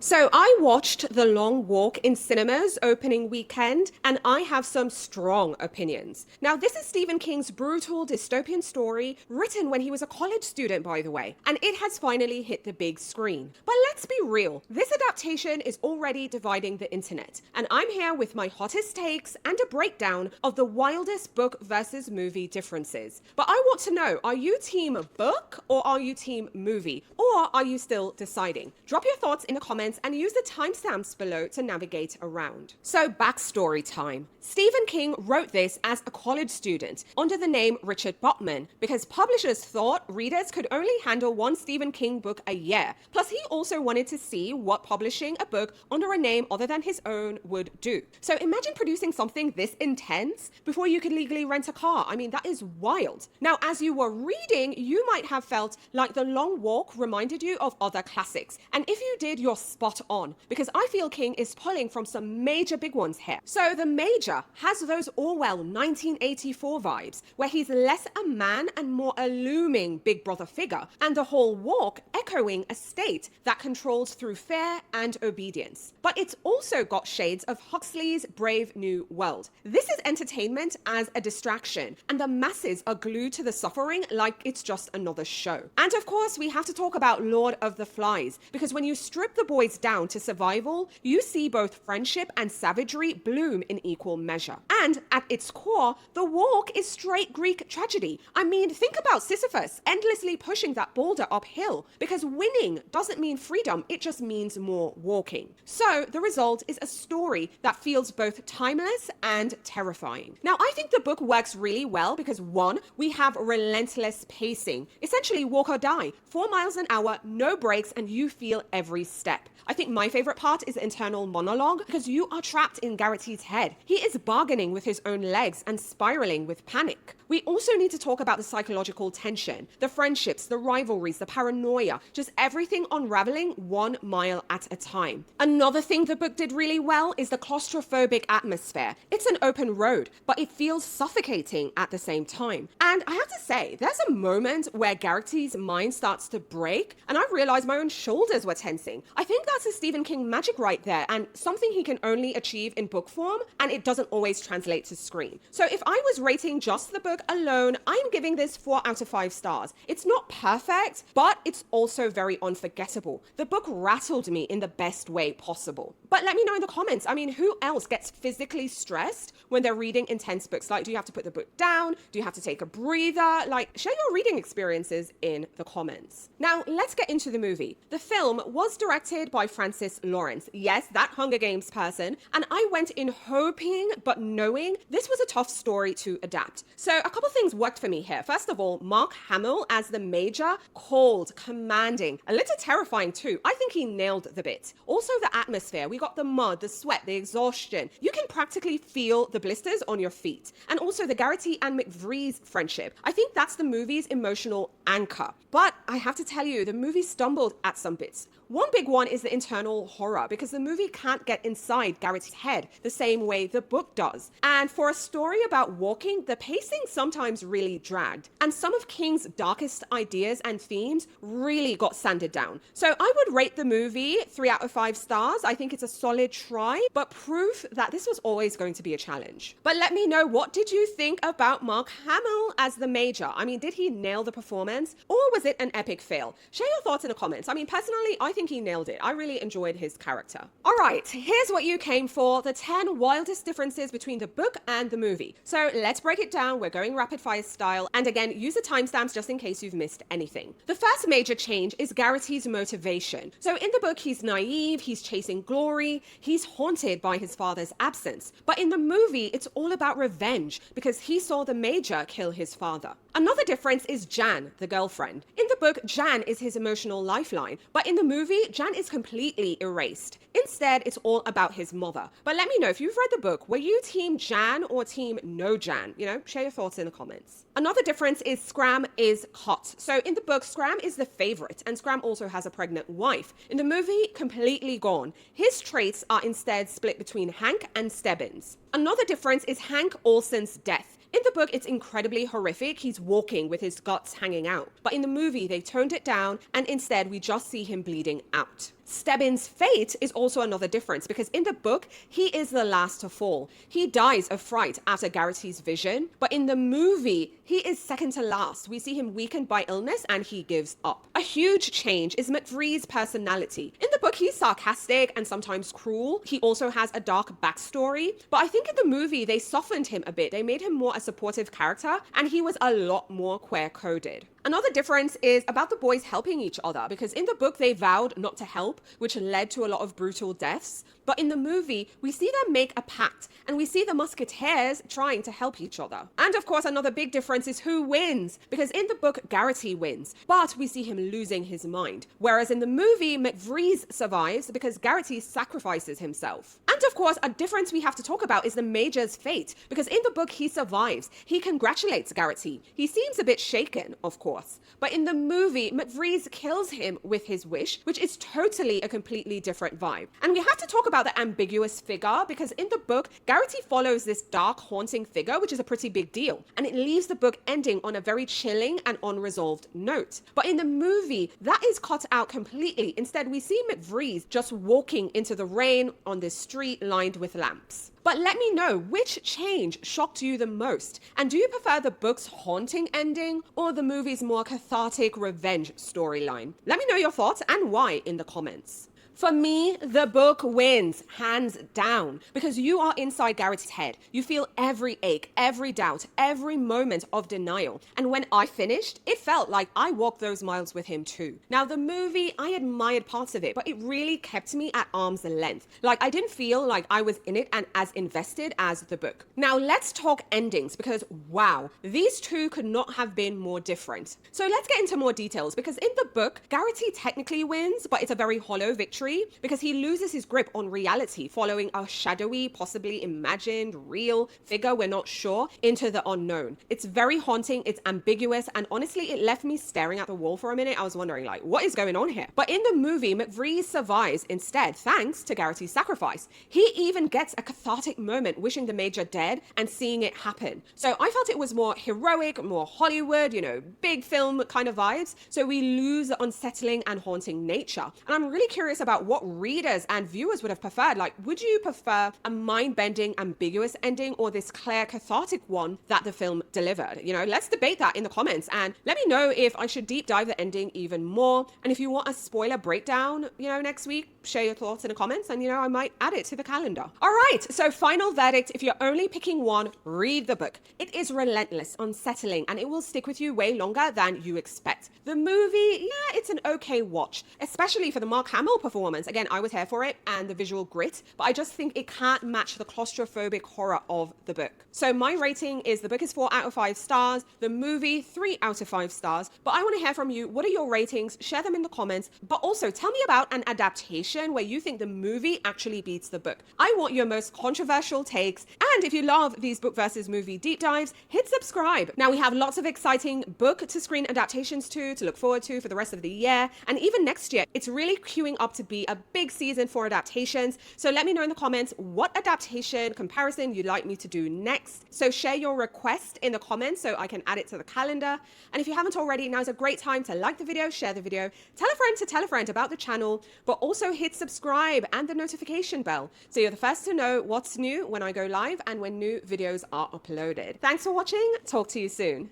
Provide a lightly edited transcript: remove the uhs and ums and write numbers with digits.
So I watched The Long Walk in cinemas opening weekend, and I have some strong opinions. Now, this is Stephen King's brutal dystopian story, written when he was a college student, by the way, and it has finally hit the big screen. But let's be real, this adaptation is already dividing the internet, and I'm here with my hottest takes and a breakdown of the wildest book versus movie differences. But I want to know, are you team book or are you team movie? Or are you still deciding? Drop your thoughts in the comments and use the timestamps below to navigate around. So, backstory time. Stephen King wrote this as a college student under the name Richard Botman because publishers thought readers could only handle one Stephen King book a year. Plus, he also wanted to see what publishing a book under a name other than his own would do. So, imagine producing something this intense before you could legally rent a car. I mean, that is wild. Now, as you were reading, you might have felt like The Long Walk reminded you of other classics. And if you did, you're spot on, because I feel King is pulling from some major big ones here. So The Major has those Orwell 1984 vibes, where he's less a man and more a looming big brother figure, and the whole walk echoing a state that controls through fear and obedience. But it's also got shades of Huxley's Brave New World. This is entertainment as a distraction, and the masses are glued to the suffering like it's just another show. And of course, we have to talk about Lord of the Flies, because when you strip the boys down to survival, you see both friendship and savagery bloom in equal measure. And at its core, the walk is straight Greek tragedy. I mean, think about Sisyphus endlessly pushing that boulder uphill, because winning doesn't mean freedom, it just means more walking. So the result is a story that feels both timeless and terrifying. Now, I think the book works really well because one, we have relentless pacing, essentially walk or die, 4 miles an hour, no breaks, and you feel every step. I think my favorite part is the internal monologue because you are trapped in Garrity's head. He is bargaining with his own legs and spiraling with panic. We also need to talk about the psychological tension, the friendships, the rivalries, the paranoia, just everything unraveling 1 mile at a time. Another thing the book did really well is the claustrophobic atmosphere. It's an open road, but it feels suffocating at the same time. And I have to say, there's a moment where Garrity's mind starts to break, and I realized my own shoulders were tensing. I think that's a Stephen King magic right there, and something he can only achieve in book form, and it doesn't always translate to screen. So if I was rating just the book alone, I'm giving this 4 out of 5 stars. It's not perfect, but it's also very unforgettable. The book rattled me in the best way possible. But let me know in the comments, I mean, who else gets physically stressed when they're reading intense books? Like, do you have to put the book down? Do you have to take a breather? Like, share your reading experiences in the comments. Now, let's get into the movie. The film was directed by Francis Lawrence. Yes, that Hunger Games person. And I went in hoping, but knowing this was a tough story to adapt. So a couple things worked for me here. First of all, Mark Hamill as the Major, cold, commanding, a little terrifying too. I think he nailed the bit. Also the atmosphere. We got the mud, the sweat, the exhaustion. You can practically feel the blisters on your feet. And also the Garrity and McVree's friendship. I think that's the movie's emotional anchor. But I have to tell you, the movie stumbled at some bits. One big one is the internal horror, because the movie can't get inside Garrett's head the same way the book does. And for a story about walking, the pacing sometimes really dragged. And some of King's darkest ideas and themes really got sanded down. So I would rate the movie 3 out of 5 stars. I think it's a solid try, but proof that this was always going to be a challenge. But let me know, what did you think about Mark Hamill as the Major? I mean, did he nail the performance, or was it an epic fail? Share your thoughts in the comments. I mean, personally, I think he nailed it. I really enjoyed his character. All right, here's what you came for, the 10 wildest differences between the book and the movie. So let's break it down. We're going rapid fire style. And again, use the timestamps just in case you've missed anything. The first major change is Garrity's motivation. So in the book, he's naive, he's chasing glory, he's haunted by his father's absence. But in the movie, it's all about revenge because he saw the Major kill his father. Another difference is Jan, the girlfriend. In the book, Jan is his emotional lifeline, but in the movie, Jan is completely erased. Instead, it's all about his mother. But let me know, if you've read the book, were you team Jan or team no Jan? You know, share your thoughts in the comments. Another difference is Scram is hot. So in the book, Scram is the favorite, and Scram also has a pregnant wife. In the movie, completely gone. His traits are instead split between Hank and Stebbins. Another difference is Hank Olsen's death. In the book, it's incredibly horrific. He's walking with his guts hanging out. But in the movie, they toned it down, and instead we just see him bleeding out. Stebbin's fate is also another difference because in the book, he is the last to fall. He dies of fright after Garrity's vision, but in the movie, he is second to last. We see him weakened by illness and he gives up. A huge change is McVree's personality. In the book, he's sarcastic and sometimes cruel. He also has a dark backstory, but I think in the movie, they softened him a bit. They made him more a supportive character and he was a lot more queer-coded. Another difference is about the boys helping each other because in the book they vowed not to help, which led to a lot of brutal deaths. But in the movie, we see them make a pact and we see the musketeers trying to help each other. And of course, another big difference is who wins because in the book, Garrity wins, but we see him losing his mind. Whereas in the movie, McVrees survives because Garrity sacrifices himself. And of course, a difference we have to talk about is the Major's fate because in the book, he survives. He congratulates Garrity. He seems a bit shaken, of course. But in the movie, McVrees kills him with his wish, which is totally a completely different vibe. And we have to talk about the ambiguous figure because in the book, Garrity follows this dark, haunting figure, which is a pretty big deal. And it leaves the book ending on a very chilling and unresolved note. But in the movie, that is cut out completely. Instead, we see McVrees just walking into the rain on this street lined with lamps. But let me know which change shocked you the most. And do you prefer the book's haunting ending or the movie's more cathartic revenge storyline? Let me know your thoughts and why in the comments. For me, the book wins, hands down, because you are inside Garrity's head. You feel every ache, every doubt, every moment of denial. And when I finished, it felt like I walked those miles with him too. Now, the movie, I admired parts of it, but it really kept me at arm's length. Like, I didn't feel like I was in it and as invested as the book. Now, let's talk endings, because wow, these two could not have been more different. So let's get into more details, because in the book, Garrity technically wins, but it's a very hollow victory. Because he loses his grip on reality following a shadowy, possibly imagined, real figure, we're not sure, into the unknown. It's very haunting, it's ambiguous, and honestly, it left me staring at the wall for a minute. I was wondering, like, what is going on here? But in the movie, McVrees survives instead, thanks to Garrity's sacrifice. He even gets a cathartic moment wishing the Major dead and seeing it happen. So I felt it was more heroic, more Hollywood, big film kind of vibes. So we lose the unsettling and haunting nature. And I'm really curious about what readers and viewers would have preferred. Like, would you prefer a mind-bending, ambiguous ending or this clear, cathartic one that the film delivered? Let's debate that in the comments and let me know if I should deep dive the ending even more. And if you want a spoiler breakdown, next week, share your thoughts in the comments and, I might add it to the calendar. All right, so final verdict. If you're only picking one, read the book. It is relentless, unsettling, and it will stick with you way longer than you expect. The movie, yeah, it's an okay watch, especially for the Mark Hamill performance. Again, I was here for it and the visual grit, but I just think it can't match the claustrophobic horror of the book. So my rating is the book is 4 out of 5 stars, the movie 3 out of 5 stars, but I want to hear from you. What are your ratings? Share them in the comments, but also tell me about an adaptation where you think the movie actually beats the book. I want your most controversial takes, and if you love these book versus movie deep dives, hit subscribe. Now we have lots of exciting book to screen adaptations to look forward to for the rest of the year, and even next year. It's really queuing up to be a big season for adaptations. So let me know in the comments what adaptation comparison you'd like me to do next. So share your request in the comments so I can add it to the calendar. And if you haven't already, now's a great time to like the video, share the video, tell a friend about the channel, but also hit subscribe and the notification bell so you're the first to know what's new when I go live and when new videos are uploaded. Thanks for watching. Talk to you soon.